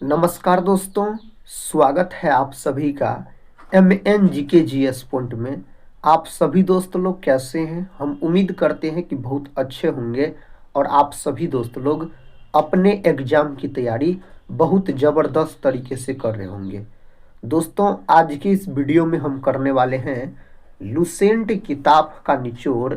नमस्कार दोस्तों, स्वागत है आप सभी का MNGK पॉइंट में। आप सभी दोस्त लोग कैसे हैं? हम उम्मीद करते हैं कि बहुत अच्छे होंगे और आप सभी दोस्त लोग अपने एग्जाम की तैयारी बहुत ज़बरदस्त तरीके से कर रहे होंगे। दोस्तों, आज की इस वीडियो में हम करने वाले हैं लुसेंट किताब का निचोड़,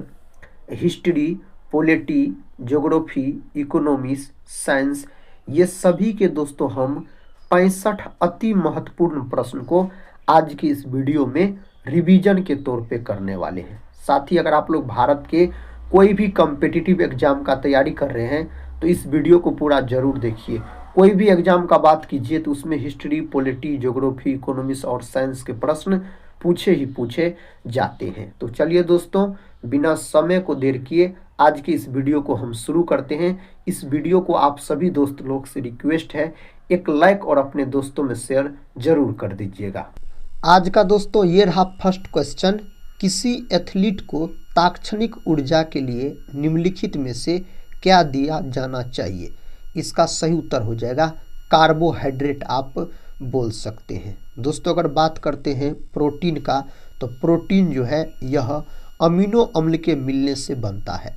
history, polity, geography, economics, science, ये सभी के दोस्तों हम 65 अति महत्वपूर्ण प्रश्न को आज की इस वीडियो में रिवीजन के तौर पे करने वाले हैं। साथ ही अगर आप लोग भारत के कोई भी कॉम्पिटिटिव एग्जाम का तैयारी कर रहे हैं तो इस वीडियो को पूरा जरूर देखिए। कोई भी एग्जाम का बात कीजिए तो उसमें हिस्ट्री, पॉलिटी, ज्योग्राफी, इकोनॉमिक्स और साइंस के प्रश्न पूछे ही पूछे जाते हैं। तो चलिए दोस्तों, बिना समय को देर किए आज की इस वीडियो को हम शुरू करते हैं। इस वीडियो को आप सभी दोस्त लोग से रिक्वेस्ट है, एक लाइक और अपने दोस्तों में शेयर जरूर कर दीजिएगा। आज का दोस्तों ये रहा फर्स्ट क्वेश्चन। किसी एथलीट को तात्क्षणिक ऊर्जा के लिए निम्नलिखित में से क्या दिया जाना चाहिए? इसका सही उत्तर हो जाएगा कार्बोहाइड्रेट। आप बोल सकते हैं दोस्तों। अगर बात करते हैं प्रोटीन का, तो प्रोटीन जो है यह अमीनो अम्ल के मिलने से बनता है।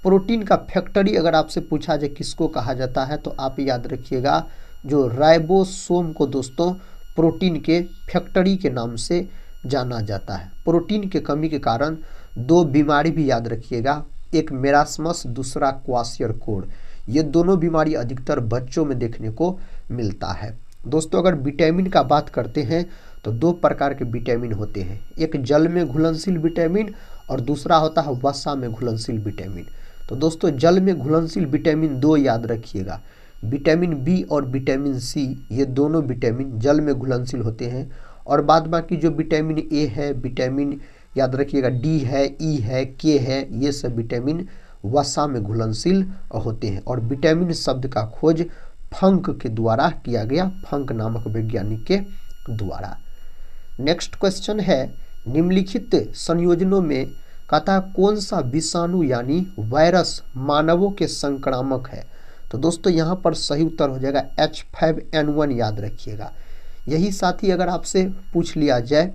प्रोटीन का फैक्टरी अगर आपसे पूछा जाए किसको कहा जाता है, तो आप याद रखिएगा जो राइबोसोम को दोस्तों प्रोटीन के फैक्टरी के नाम से जाना जाता है। प्रोटीन के कमी के कारण दो बीमारी भी याद रखिएगा, एक मेरास्मस, दूसरा क्वाशियरकोड। ये दोनों बीमारी अधिकतर बच्चों में देखने को मिलता है। दोस्तों अगर विटामिन का बात करते हैं तो दो प्रकार के विटामिन होते हैं, एक जल में घुलनशील विटामिन और दूसरा होता है वसा में घुलनशील विटामिन। तो दोस्तों जल में घुलनशील विटामिन दो याद रखिएगा, विटामिन बी और विटामिन सी। ये दोनों विटामिन जल में घुलनशील होते हैं। और बाद बाकी जो विटामिन ए है, विटामिन याद रखिएगा डी है, ई है, के है, ये सब विटामिन वसा में घुलनशील होते हैं। और विटामिन शब्द का खोज फंक के द्वारा किया गया, फंक नामक वैज्ञानिक के द्वारा। नेक्स्ट क्वेश्चन है, निम्नलिखित संयोजनों में कहता है कौन सा विषाणु यानी वायरस मानवों के संक्रामक है? तो दोस्तों यहाँ पर सही उत्तर हो जाएगा H5N1। याद रखिएगा। यही साथ ही अगर आपसे पूछ लिया जाए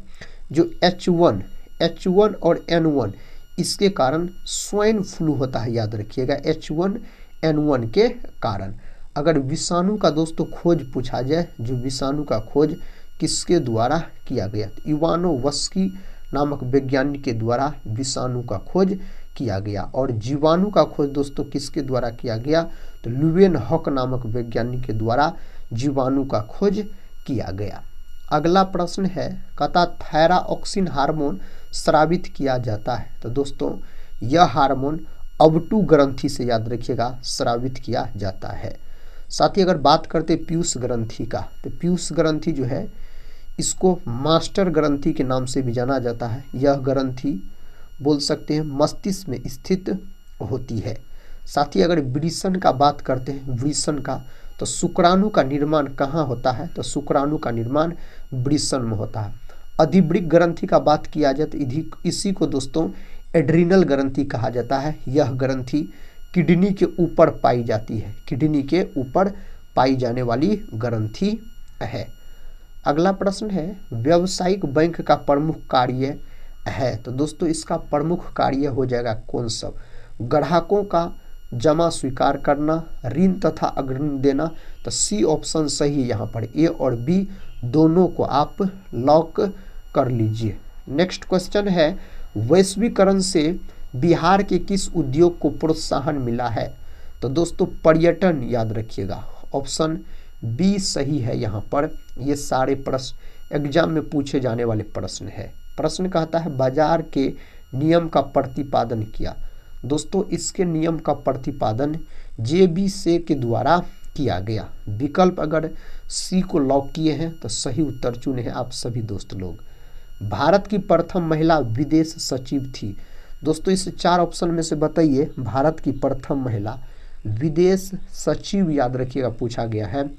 जो H1 और N1, इसके कारण स्वाइन फ्लू होता है। याद रखिएगा H1N1 के कारण। अगर विषाणु का दोस्तों खोज पूछा जाए, जो विषाणु का खोज किसके द्वारा किया गया, तो इवानोवस्की नामक वैज्ञानिक के द्वारा विषाणु का खोज किया गया। और जीवाणु का खोज दोस्तों किसके द्वारा किया गया, तो ल्यूवेनहॉक नामक वैज्ञानिक के द्वारा जीवाणु का खोज किया गया। अगला प्रश्न है, कहता थायरॉक्सिन हार्मोन स्रावित किया जाता है। तो दोस्तों यह हार्मोन अबटू ग्रंथि से याद रखिएगा स्रावित किया जाता है। साथ ही अगर बात करते पीयूष ग्रंथि का, तो पीयूष ग्रंथि जो है इसको मास्टर ग्रंथि के नाम से भी जाना जाता है। यह ग्रंथि बोल सकते हैं मस्तिष्क में स्थित होती है। साथ ही अगर वृषण का बात करते हैं, वृषण का, तो शुक्राणु का निर्माण कहाँ होता है, तो शुक्राणु का निर्माण वृषण में होता है। अधिवृक्क ग्रंथि का बात किया जाए तो इसी को दोस्तों एड्रिनल ग्रंथि कहा जाता है। यह ग्रंथि किडनी के ऊपर पाई जाती है, किडनी के ऊपर पाई जाने वाली ग्रंथि है। अगला प्रश्न है, व्यावसायिक बैंक का प्रमुख कार्य है। तो दोस्तों इसका प्रमुख कार्य हो जाएगा कौन सब, ग्राहकों का जमा स्वीकार करना, ऋण तथा अग्रिम देना। तो सी ऑप्शन सही है यहाँ पर, ए और बी दोनों को आप लॉक कर लीजिए। नेक्स्ट क्वेश्चन है, वैश्वीकरण से बिहार के किस उद्योग को प्रोत्साहन मिला है? तो दोस्तों पर्यटन याद रखिएगा, ऑप्शन बी सही है यहाँ पर। ये सारे प्रश्न एग्जाम में पूछे जाने वाले प्रश्न है। प्रश्न कहता है बाजार के नियम का प्रतिपादन किया। दोस्तों इसके नियम का प्रतिपादन JB से के द्वारा किया गया। विकल्प अगर सी को लॉक किए हैं तो सही उत्तर चुने हैं आप सभी दोस्त लोग। भारत की प्रथम महिला विदेश सचिव थी। दोस्तों इस चार ऑप्शन में से बताइए भारत की प्रथम महिला विदेश सचिव याद रखिएगा पूछा गया है।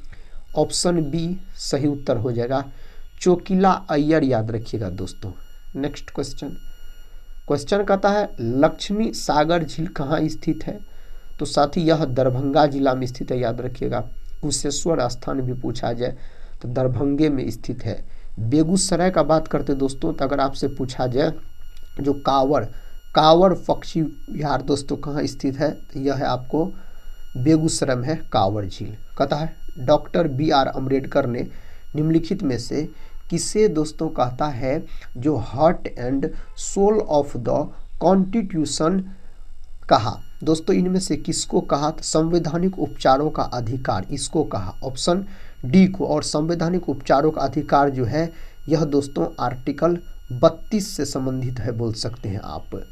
ऑप्शन बी सही उत्तर हो जाएगा, चोकिला अय्यर याद रखिएगा दोस्तों। नेक्स्ट क्वेश्चन कहता है लक्ष्मी सागर झील कहाँ स्थित है? तो साथ ही यह दरभंगा जिला में स्थित है, याद रखिएगा। कुशेश्वर स्थान भी पूछा जाए तो दरभंगे में स्थित है। बेगूसराय का बात करते दोस्तों, तो अगर आपसे पूछा जाए जो कांवड़ पक्षी विहार दोस्तों कहाँ स्थित है, तो यह है आपको बेगूसराय में है कांवड़ झील। कहता है डॉक्टर BR अम्बेडकर ने निम्नलिखित में से किसे दोस्तों कहता है जो heart and soul of the constitution कहा। दोस्तों इनमें से किसको कहा, तो संवैधानिक उपचारों का अधिकार इसको कहा, ऑप्शन डी को। और संवैधानिक उपचारों का अधिकार जो है यह दोस्तों आर्टिकल 32 से संबंधित है बोल सकते हैं आप।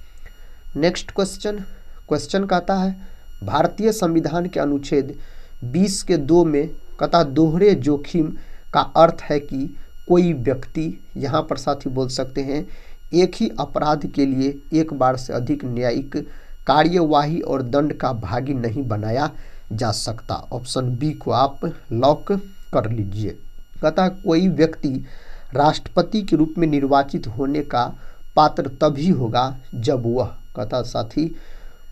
नेक्स्ट क्वेश्चन कहता है भारतीय संविधान के अनुच्छेद 20(2) में कहता दोहरे जोखिम का अर्थ है कि कोई व्यक्ति, यहाँ पर साथी बोल सकते हैं, एक ही अपराध के लिए एक बार से अधिक न्यायिक कार्यवाही और दंड का भागी नहीं बनाया जा सकता। ऑप्शन बी को आप लॉक कर लीजिए। कहता कोई व्यक्ति राष्ट्रपति के रूप में निर्वाचित होने का पात्र तभी होगा जब वह, कहता साथी,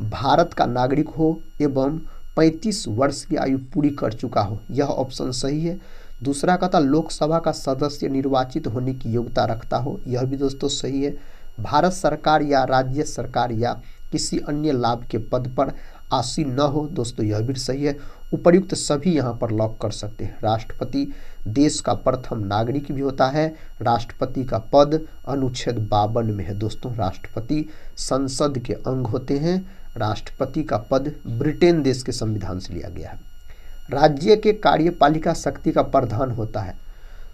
भारत का नागरिक हो एवं 35 वर्ष की आयु पूरी कर चुका हो। यह ऑप्शन सही है। दूसरा कहता लोकसभा का सदस्य निर्वाचित होने की योग्यता रखता हो। यह भी दोस्तों सही है। भारत सरकार या राज्य सरकार या किसी अन्य लाभ के पद पर आसीन न हो। दोस्तों यह भी सही है। उपर्युक्त सभी यहाँ पर लॉक कर सकते हैं। राष्ट्रपति देश का प्रथम नागरिक भी होता है। राष्ट्रपति का पद अनुच्छेद 52 में है दोस्तों। राष्ट्रपति संसद के अंग होते हैं। राष्ट्रपति का पद ब्रिटेन देश के संविधान से लिया गया है। राज्य के कार्यपालिका शक्ति का प्रधान होता है।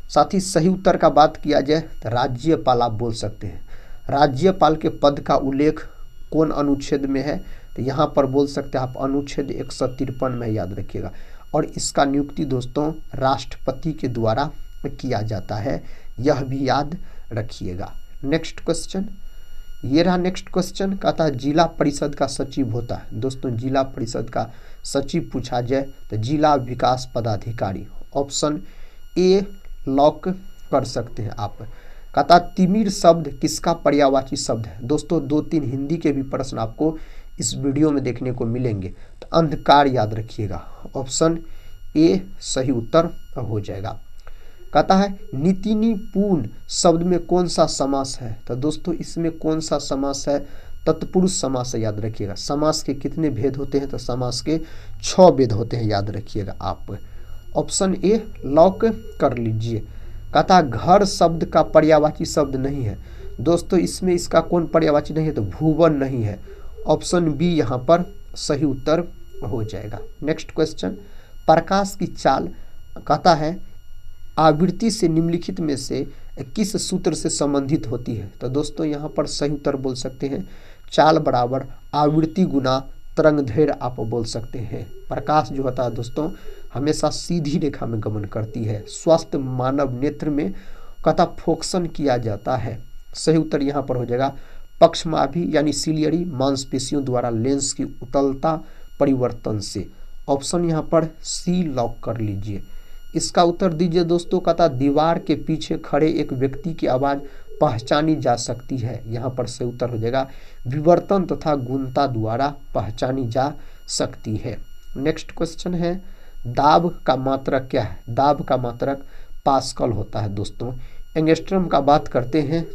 साथ ही सही उत्तर का बात किया जाए तो राज्यपाल आप बोल सकते हैं। राज्यपाल के पद का उल्लेख कौन अनुच्छेद में है, तो यहाँ पर बोल सकते हैं आप अनुच्छेद 153 में, याद रखिएगा। और इसका नियुक्ति दोस्तों राष्ट्रपति के द्वारा किया जाता है, यह भी याद रखिएगा। नेक्स्ट क्वेश्चन, ये रहा नेक्स्ट क्वेश्चन। कहता है जिला परिषद का सचिव होता है। दोस्तों जिला परिषद का सचिव पूछा जाए तो जिला विकास पदाधिकारी, ऑप्शन ए लॉक कर सकते हैं आप। कहता तिमिर शब्द किसका पर्यायवाची शब्द है। दोस्तों 2-3 हिंदी के भी प्रश्न आपको इस वीडियो में देखने को मिलेंगे, तो अंधकार याद रखिएगा। ऑप्शन ए सही उत्तर हो जाएगा। कहता है नीतिनिपूर्ण शब्द में कौन सा समास है, तो दोस्तों इसमें कौन सा समास है, तत्पुरुष समास है, याद रखिएगा। समास के कितने भेद होते हैं, तो समास के 6 भेद होते हैं, याद रखिएगा आप। ऑप्शन ए लॉक कर लीजिए। कहता घर शब्द का पर्यायवाची शब्द नहीं है। दोस्तों इसमें इसका कौन पर्यायवाची नहीं है, तो भुवन नहीं है। ऑप्शन बी यहाँ पर सही उत्तर हो जाएगा। नेक्स्ट क्वेश्चन, प्रकाश की चाल कहता है आवृत्ति से निम्नलिखित में से किस सूत्र से संबंधित होती है, तो दोस्तों यहाँ पर सही उत्तर बोल सकते हैं चाल बराबर आवृत्ति गुना तरंगदैर्घ्य आप बोल सकते हैं। प्रकाश जो होता है दोस्तों हमेशा सीधी रेखा में गमन करती है। स्वस्थ मानव नेत्र में कहता फोकसन किया जाता है। सही उत्तर यहाँ पर हो जाएगा पक्षमाभी यानी सिलियरी मांसपेशियों द्वारा लेंस की उतलता परिवर्तन से। ऑप्शन यहाँ पर सी लॉक कर लीजिए। इसका उत्तर दीजिए दोस्तों। कहता दीवार के पीछे खड़े एक व्यक्ति की आवाज़ पहचानी जा सकती है। यहाँ पर सही उत्तर हो जाएगा विवर्तन तथा गुणता द्वारा पहचानी जा सकती है। नेक्स्ट क्वेश्चन है दाब का मात्रक क्या है। दाब का मात्रक पास्कल होता है दोस्तों। एंगस्ट्रम का बात करते हैं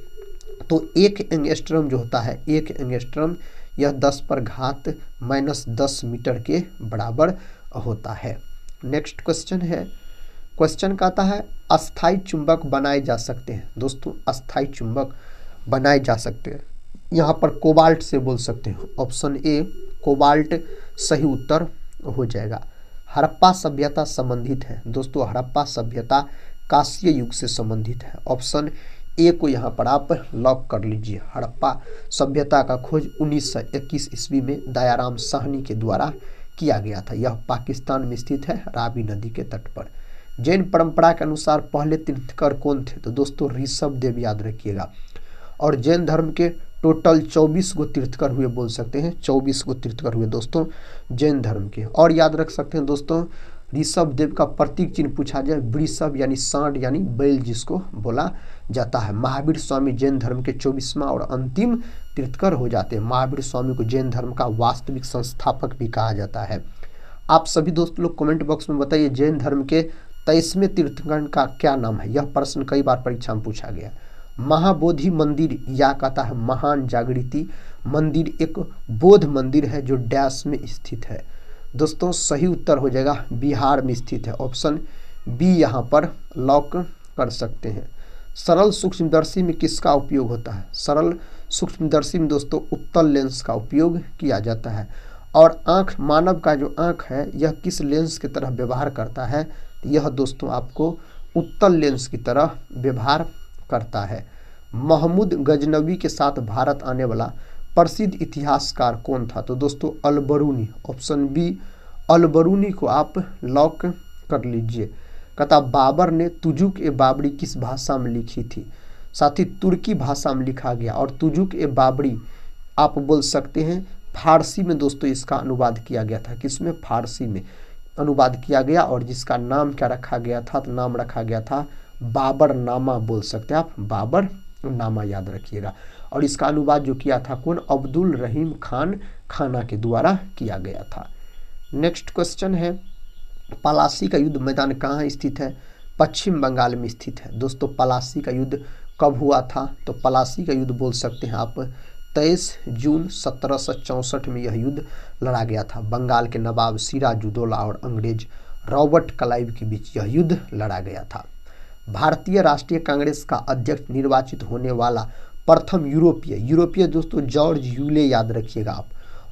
तो एक एंगस्ट्रम जो होता है, एक एंगस्ट्रम यह 10⁻⁻10 मीटर के बराबर होता है। नेक्स्ट क्वेश्चन है, क्वेश्चन कहता है अस्थाई चुंबक बनाए जा सकते हैं। दोस्तों अस्थाई चुंबक बनाए जा सकते हैं, यहाँ पर कोबाल्ट से बोल सकते हैं। ऑप्शन ए कोबाल्ट सही उत्तर हो जाएगा। हड़प्पा सभ्यता संबंधित है। दोस्तों हड़प्पा सभ्यता कांस्य युग से संबंधित है। ऑप्शन ए को यहाँ पर आप लॉक कर लीजिए। हड़प्पा सभ्यता का खोज 1921 ईस्वी में दयाराम साहनी के द्वारा किया गया था। यह पाकिस्तान में स्थित है, रावी नदी के तट पर। जैन परंपरा के अनुसार पहले तीर्थंकर कौन थे, तो दोस्तों ऋषभ देव याद रखिएगा। और जैन धर्म के टोटल 24 गो तीर्थंकर हुए बोल सकते हैं, 24 गो तीर्थंकर हुए दोस्तों जैन धर्म के। और याद रख सकते हैं दोस्तों ऋषभ देव का प्रतीक चिन्ह पूछा जाए वृषभ यानी सांड यानी बैल जिसको बोला जाता है। महावीर स्वामी जैन धर्म के 24वां और अंतिम तीर्थंकर हो जाते हैं। महावीर स्वामी को जैन धर्म का वास्तविक संस्थापक भी कहा जाता है। आप सभी दोस्त लोग कमेंट बॉक्स में बताइए जैन धर्म के 23वें तीर्थंकर का क्या नाम है। यह प्रश्न कई बार परीक्षा में पूछा गया। महाबोधि मंदिर या कहता है महान जागृति मंदिर एक बौद्ध मंदिर है जो डैश में स्थित है। दोस्तों सही उत्तर हो जाएगा बिहार में स्थित है। ऑप्शन बी यहाँ पर लॉक कर सकते हैं। सरल सूक्ष्मदर्शी में किसका उपयोग होता है? सरल सूक्ष्मदर्शी में दोस्तों उत्तल लेंस का उपयोग किया जाता है। और आँख, मानव का जो आँख है यह किस लेंस की तरह व्यवहार करता है? यह दोस्तों आपको उत्तल लेंस की तरह व्यवहार करता है। महमूद गजनवी के साथ भारत आने वाला प्रसिद्ध इतिहासकार कौन था? तो दोस्तों अलबरूनी। ऑप्शन बी अलबरूनी को आप लॉक कर लीजिए। कहता बाबर ने तुजुक ए बाबरी किस भाषा में लिखी थी? साथ ही तुर्की भाषा में लिखा गया। और तुजुक ए बाबरी आप बोल सकते हैं फारसी में दोस्तों इसका अनुवाद किया गया था। किसमें? फारसी में अनुवाद किया गया। और जिसका नाम क्या रखा गया था? तो नाम रखा गया था बाबर नामा बोल सकते हैं आप, बाबर नामा याद रखिएगा। और इसका अनुवाद जो किया था कौन? अब्दुल रहीम खान खाना के द्वारा किया गया था। नेक्स्ट क्वेश्चन है पलासी का युद्ध मैदान कहाँ स्थित है? पश्चिम बंगाल में स्थित है। दोस्तों पलासी का युद्ध कब हुआ था? तो पलासी का युद्ध बोल सकते हैं आप 23 जून 1764 में यह युद्ध लड़ा गया था। बंगाल के नवाब सिराजुद्दौला और अंग्रेज रॉबर्ट क्लाइव के बीच यह युद्ध लड़ा गया था। भारतीय राष्ट्रीय कांग्रेस का अध्यक्ष निर्वाचित होने वाला प्रथम यूरोपीय दोस्तों जॉर्ज यूले याद रखिएगा आप।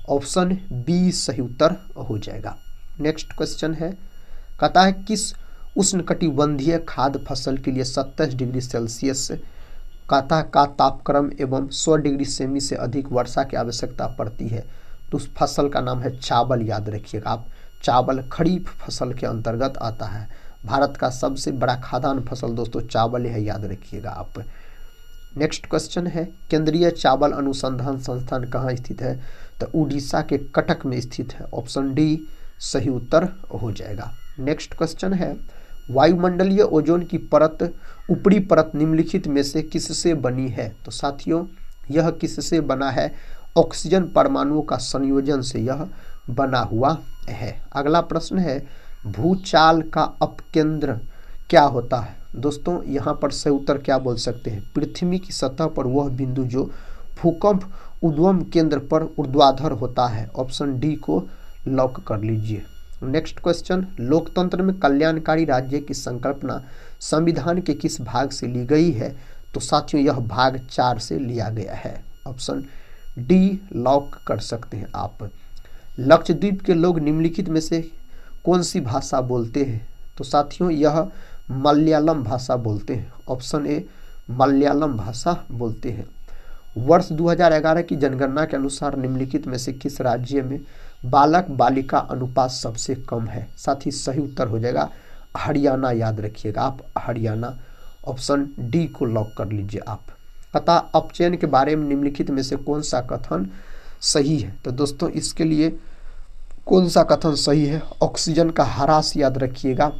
ऑप्शन बी सही उत्तर हो जाएगा। नेक्स्ट क्वेश्चन है कहता है किस उष्णकटिबंधीय खाद्य फसल के लिए 27 डिग्री सेल्सियस कहता का तापक्रम एवं 100 डिग्री सेमी से अधिक वर्षा की आवश्यकता पड़ती है? तो उस फसल का नाम है चावल याद रखिएगा आप। चावल खरीफ फसल के अंतर्गत आता है। भारत का सबसे बड़ा खाद्यान्न फसल दोस्तों चावल है, याद रखिएगा आप। नेक्स्ट क्वेश्चन है केंद्रीय चावल अनुसंधान संस्थान कहाँ स्थित है? तो उड़ीसा के कटक में स्थित है। ऑप्शन डी सही उत्तर हो जाएगा। नेक्स्ट क्वेश्चन है वायुमंडलीय ओजोन की परत ऊपरी परत निम्नलिखित में से किससे बनी है? तो साथियों यह किससे बना है? ऑक्सीजन परमाणुओं का संयोजन से यह बना हुआ है। अगला प्रश्न है भूचाल का अपकेंद्र क्या होता है? दोस्तों यहाँ पर सही उत्तर क्या बोल सकते हैं? पृथ्वी की सतह पर वह बिंदु जो भूकंप उद्गम केंद्र पर ऊर्ध्वाधर होता है। ऑप्शन डी को लॉक कर लीजिए। नेक्स्ट क्वेश्चन लोकतंत्र में कल्याणकारी राज्य की संकल्पना संविधान के किस भाग से ली गई है? तो साथियों यह भाग 4 से लिया गया है। ऑप्शन डी लॉक कर सकते हैं आप। लक्षद्वीप के लोग निम्नलिखित में से कौन सी भाषा बोलते हैं? तो साथियों यह मलयालम भाषा बोलते हैं। ऑप्शन ए मलयालम भाषा बोलते हैं। वर्ष 2011 की जनगणना के अनुसार निम्नलिखित में से किस राज्य में बालक बालिका अनुपात सबसे कम है? साथ ही सही उत्तर हो जाएगा हरियाणा, याद रखिएगा आप, हरियाणा। ऑप्शन डी को लॉक कर लीजिए आप। अतः अपचयन के बारे में निम्नलिखित में से कौन सा कथन सही है? तो दोस्तों इसके लिए कौन सा कथन सही है? ऑक्सीजन का ह्रास याद रखिएगा।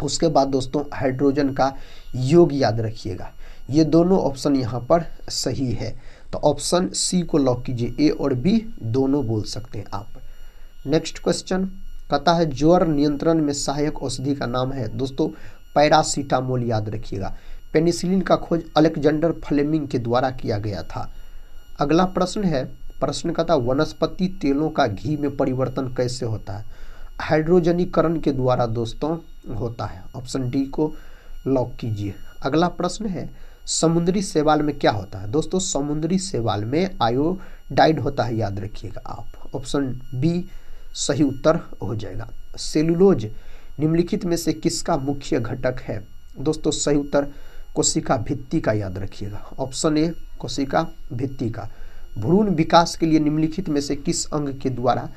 उसके बाद दोस्तों हाइड्रोजन का योग याद रखिएगा। ये दोनों ऑप्शन यहाँ पर सही है। तो ऑप्शन सी को लॉक कीजिए। ए और बी दोनों बोल सकते हैं आप। नेक्स्ट क्वेश्चन कहता है ज्वर नियंत्रण में सहायक औषधि का नाम है? दोस्तों पैरासीटामोल याद रखिएगा। पेनिसिलिन का खोज अलेक्जेंडर फ्लेमिंग के द्वारा किया गया था। अगला प्रश्न है प्रश्न कहता है वनस्पति तेलों का घी में परिवर्तन कैसे होता है? हाइड्रोजनीकरण के द्वारा दोस्तों होता है। ऑप्शन डी को लॉक कीजिए। अगला प्रश्न है समुद्री शैवाल में क्या होता है? दोस्तों समुद्री शैवाल में आयोडाइड होता है, याद रखिएगा आप। ऑप्शन बी सही उत्तर हो जाएगा। सेलुलोज निम्नलिखित में से किसका मुख्य घटक है? दोस्तों सही उत्तर कोशिका भित्ति का, याद रखिएगा। ऑप्शन ए कोशिका भित्ति का। भ्रूण विकास के लिए निम्नलिखित में से किस अंग के द्वारा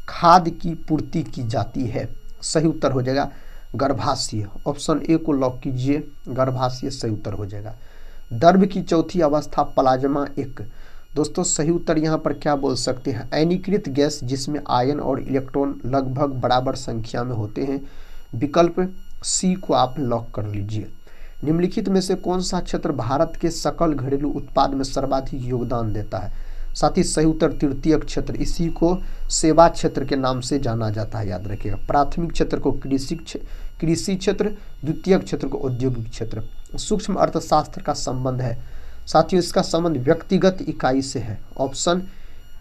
खाद्य की पूर्ति की जाती है? सही उत्तर हो जाएगा गर्भाशय। ऑप्शन ए को लॉक कीजिए, गर्भाशय सही उत्तर हो जाएगा। द्रव की चौथी अवस्था प्लाज्मा एक। दोस्तों सही उत्तर यहाँ पर क्या बोल सकते हैं? आयनीकृत गैस जिसमें आयन और इलेक्ट्रॉन लगभग बराबर संख्या में होते हैं। विकल्प सी को आप लॉक कर लीजिए। निम्नलिखित में से कौन सा क्षेत्र भारत के सकल घरेलू उत्पाद में सर्वाधिक योगदान देता है? साथ ही सही उत्तर तृतीयक क्षेत्र, इसी को सेवा क्षेत्र के नाम से जाना जाता है, याद रखिएगा। प्राथमिक क्षेत्र को कृषि क्षेत्र, द्वितीयक क्षेत्र को औद्योगिक क्षेत्र। सूक्ष्म अर्थशास्त्र का संबंध है साथियों, इसका संबंध व्यक्तिगत इकाई से है। ऑप्शन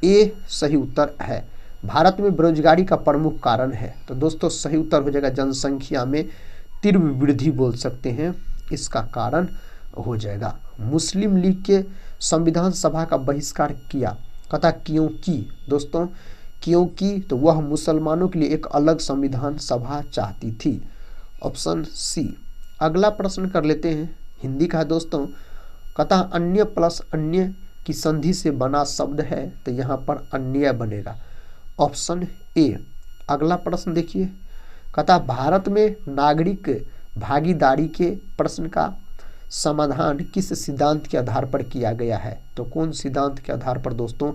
ए सही उत्तर है। भारत में बेरोजगारी का प्रमुख कारण है, तो दोस्तों सही उत्तर हो जाएगा जनसंख्या में तीव्र वृद्धि, बोल सकते हैं इसका कारण हो जाएगा। मुस्लिम लीग के संविधान सभा का बहिष्कार किया, कथा क्योंकि दोस्तों, क्योंकि तो वह मुसलमानों के लिए एक अलग संविधान सभा चाहती थी। Option C. अगला प्रश्न कर लेते हैं, हिंदी का है दोस्तों। कथा अन्य प्लस अन्य की संधि से बना शब्द है, तो यहाँ पर अन्य बनेगा। Option A. अगला प्रश्न देखिए, कथा भारत में नागरिक भागीदारी के प्रश्न का समाधान किस सिद्धांत के आधार पर किया गया है, तो कौन सिद्धांत के आधार पर दोस्तों,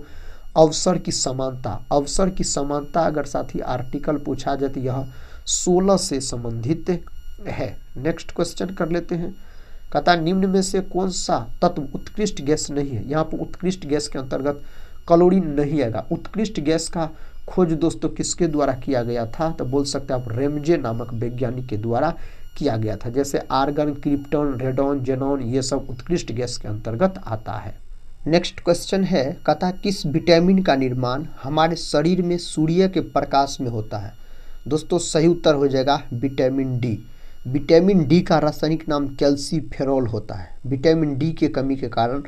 अवसर की समानता। अवसर की समानता अगर साथी आर्टिकल पूछा जाए तो यह 16 से संबंधित है। नेक्स्ट क्वेश्चन कर लेते हैं, कहता निम्न में से कौन सा तत्व उत्कृष्ट गैस नहीं है। यहाँ पर उत्कृष्ट गैस के अंतर्गत क्लोरीन नहीं आएगा। उत्कृष्ट गैस का खोज दोस्तों किसके द्वारा किया गया था, तो बोल सकते हैं आप रेमजे नामक वैज्ञानिक के द्वारा किया गया था। जैसे आर्गन, क्रिप्टॉन, रेडॉन, जेनॉन, ये सब उत्कृष्ट गैस के अंतर्गत आता है। नेक्स्ट क्वेश्चन है, कहता किस विटामिन का निर्माण हमारे शरीर में सूर्य के प्रकाश में होता है। दोस्तों सही उत्तर हो जाएगा विटामिन डी। विटामिन डी का रासायनिक नाम कैल्सीफेरॉल होता है। विटामिन डी के कमी के कारण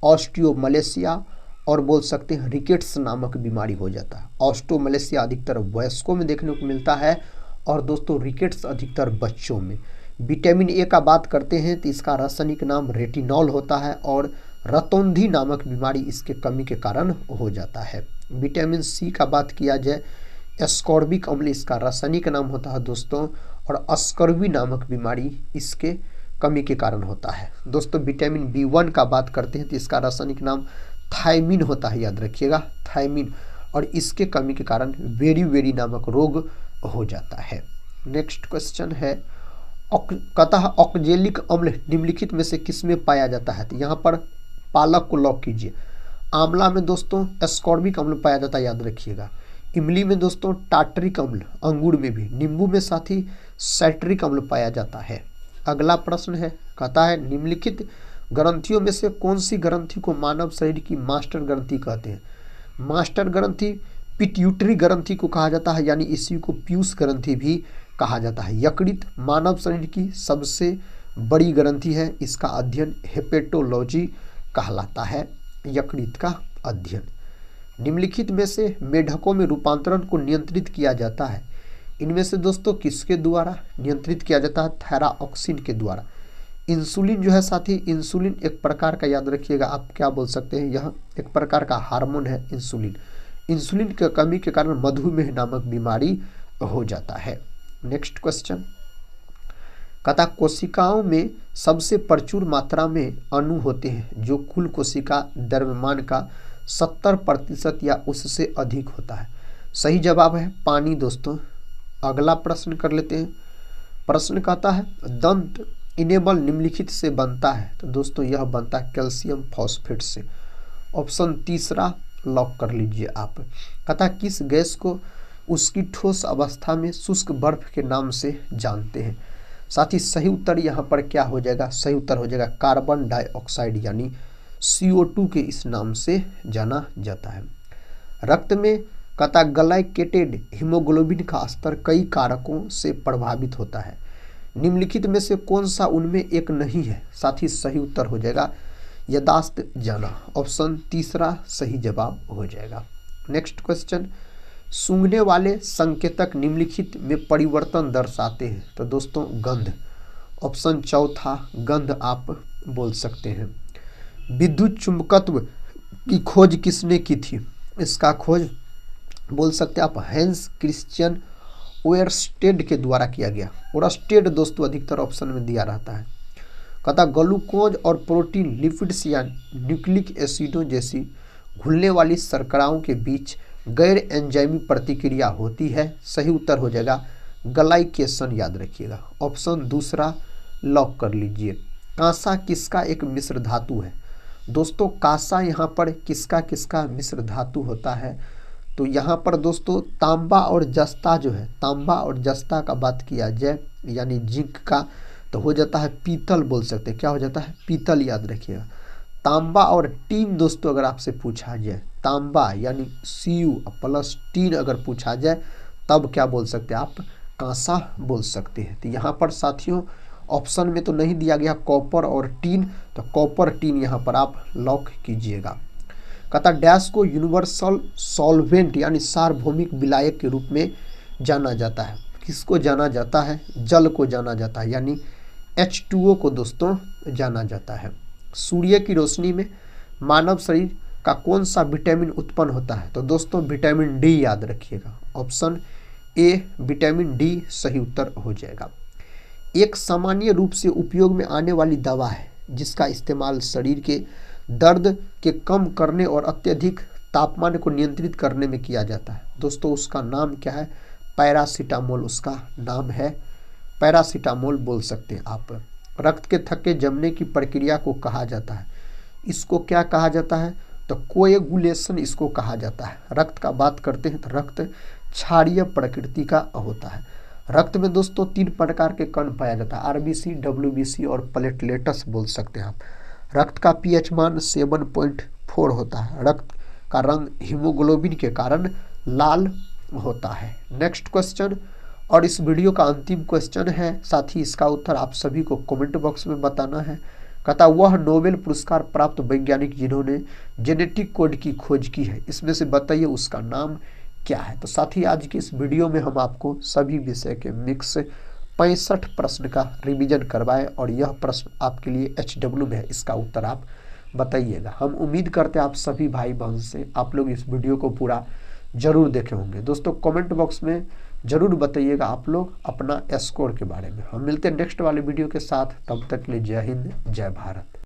ऑस्टियोमलेशिया और बोल सकते हैं रिकेट्स नामक बीमारी हो जाता है। ऑस्टियोमलेशिया अधिकतर वयस्कों में देखने को मिलता है और दोस्तों रिकेट्स अधिकतर बच्चों में। विटामिन ए का बात करते हैं तो इसका रासायनिक नाम रेटिनॉल होता है और रतौंधी नामक बीमारी इसके कमी के कारण हो जाता है। विटामिन सी का बात किया जाए, एस्कॉर्बिक अम्ल इसका रासायनिक नाम होता है दोस्तों, और अस्कर्वी नामक बीमारी इसके कमी के कारण होता है। दोस्तों विटामिन बी1 का बात करते हैं तो इसका रासायनिक नाम थायमिन होता है, याद रखिएगा थायमिन, और इसके कमी के कारण वेरी नामक रोग हो जाता है। नेक्स्ट क्वेश्चन है, कतः ऑक्जेलिक अम्ल निम्नलिखित में से किसमें पाया जाता है, तो यहाँ पर पालक को लॉक कीजिए। आंवला में दोस्तों एस्कॉर्बिक अम्ल पाया जाता है, याद रखिएगा। इमली में दोस्तों टार्टरिक अम्ल, अंगूर में भी, नींबू में साथ ही साइट्रिक अम्ल पाया जाता है। अगला प्रश्न है, कहता है निम्नलिखित ग्रंथियों में से कौन सी ग्रंथि को मानव शरीर की मास्टर ग्रंथि कहते हैं। मास्टर ग्रंथि पिट्यूटरी ग्रंथि को कहा जाता है, यानी इसी को पीयूष ग्रंथि भी कहा जाता है। यकृत मानव शरीर की सबसे बड़ी ग्रंथि है, इसका अध्ययन हेपेटोलॉजी कहलाता है, यकृत का अध्ययन। निम्नलिखित में से मेढकों में रूपांतरण को नियंत्रित किया जाता है, इनमें से दोस्तों किसके द्वारा नियंत्रित किया जाता है, थायरॉक्सिन के द्वारा। इंसुलिन जो है साथी, इंसुलिन एक प्रकार का, याद रखिएगा आप क्या बोल सकते हैं, यह एक प्रकार का हार्मोन है इंसुलिन। इंसुलिन की कमी के कारण मधुमेह नामक बीमारी हो जाता है। नेक्स्ट क्वेश्चन, कहता कोशिकाओं में सबसे प्रचुर मात्रा में अणु होते हैं जो कुल कोशिका द्रव्यमान का 70% या उससे अधिक होता है। सही जवाब है पानी दोस्तों। अगला प्रश्न कर लेते हैं। प्रश्न कहता है दंत इनेबल निम्नलिखित से बनता है, तो दोस्तों यह बनता है कैल्शियम फॉस्फेट से। ऑप्शन तीसरा लॉक कर लीजिए आप। कहता किस गैस को उसकी ठोस अवस्था में शुष्क बर्फ के नाम से जानते हैं। साथ ही सही उत्तर यहाँ पर क्या हो जाएगा, सही उत्तर हो जाएगा कार्बन डाइऑक्साइड, यानी CO2 के इस नाम से जाना जाता है। रक्त में कहता ग्लाइकेटेड हीमोग्लोबिन का स्तर कई कारकों से प्रभावित होता है, निम्नलिखित में से कौन सा उनमें एक नहीं है। साथ ही सही उत्तर हो जाएगा यादाश्त जाना। ऑप्शन तीसरा सही जवाब हो जाएगा। नेक्स्ट क्वेश्चन, सूंघने वाले संकेतक निम्नलिखित में परिवर्तन दर्शाते हैं, तो दोस्तों गंध। ऑप्शन चौथा गंध आप बोल सकते हैं। विद्युत चुंबकत्व की खोज किसने की थी, इसका खोज बोल सकते हैं आप हैंस क्रिश्चियन ओयरस्टेड के द्वारा किया गया। ओयरस्टेड दोस्तों अधिकतर ऑप्शन में दिया रहता है। कहता ग्लूकोज और प्रोटीन लिपिड्स या न्यूक्लिक एसिडों जैसी घुलने वाली शर्कराओं के बीच गैर एंजाइमी प्रतिक्रिया होती है। सही उत्तर हो जाएगा ग्लाइकेशन, याद रखिएगा। ऑप्शन दूसरा लॉक कर लीजिए। कांसा किसका एक मिश्र धातु है। दोस्तों कांसा यहाँ पर किसका किसका मिश्र धातु होता है? तो यहाँ पर दोस्तों तांबा और जस्ता जो है, तांबा और जस्ता का बात किया जाए यानी जिंक का, तो हो जाता है पीतल बोल सकते हैं। क्या हो जाता है? पीतल, याद रखिएगा। तांबा और टीन दोस्तों अगर आपसे पूछा जाए, तांबा यानी Cu प्लस टीन अगर पूछा जाए तब क्या बोल सकते हैं आप? कांसा बोल सकते हैं। तो यहाँ पर साथियों ऑप्शन में तो नहीं दिया गया कॉपर और टीन, तो कॉपर टीन यहाँ पर आप लॉक कीजिएगा। कहता डैश को यूनिवर्सल सॉल्वेंट यानी सार्वभौमिक विलायक के रूप में जाना जाता है। किसको जाना जाता है? जल को जाना जाता है, यानी H2O को दोस्तों जाना जाता है। सूर्य की रोशनी में मानव शरीर का कौन सा विटामिन उत्पन्न होता है? तो दोस्तों विटामिन डी, याद रखिएगा। ऑप्शन ए विटामिन डी सही उत्तर हो जाएगा। एक सामान्य रूप से उपयोग में आने वाली दवा है जिसका इस्तेमाल शरीर के दर्द के कम करने और अत्यधिक तापमान को नियंत्रित करने में किया जाता है। दोस्तों उसका नाम क्या है? पैरासीटामोल उसका नाम है, पैरासीटामोल बोल सकते हैं आप। रक्त के थक्के जमने की प्रक्रिया को कहा जाता है, इसको क्या कहा जाता है? तो कोएगुलेशन इसको कहा जाता है। रक्त का बात करते हैं तो रक्त क्षारीय प्रकृति का होता है। रक्त में दोस्तों 3 प्रकार के कण पाया जाता है, आरबीसी, डब्ल्यूबीसी और प्लेटलेट्स बोल सकते हैं आप। रक्त का पीएच मान 7.4 होता है। रक्त का रंग हीमोग्लोबिन के कारण लाल होता है। नेक्स्ट क्वेश्चन, और इस वीडियो का अंतिम क्वेश्चन है, साथ ही इसका उत्तर आप सभी को कमेंट बॉक्स में बताना है। कहता वह नोबेल पुरस्कार प्राप्त वैज्ञानिक जिन्होंने जेनेटिक कोड की खोज की है, इसमें से बताइए उसका नाम क्या है? तो साथ ही आज की इस वीडियो में हम आपको सभी विषय के मिक्स 65 प्रश्न का रिवीजन करवाए और यह प्रश्न आपके लिए HW में है, इसका उत्तर आप बताइएगा। हम उम्मीद करते हैं आप सभी भाई बहन से आप लोग इस वीडियो को पूरा जरूर देखे होंगे। दोस्तों कमेंट बॉक्स में जरूर बताइएगा आप लोग अपना स्कोर के बारे में। हम मिलते हैं नेक्स्ट वाले वीडियो के साथ, तब तक के लिए जय हिंद, जय भारत।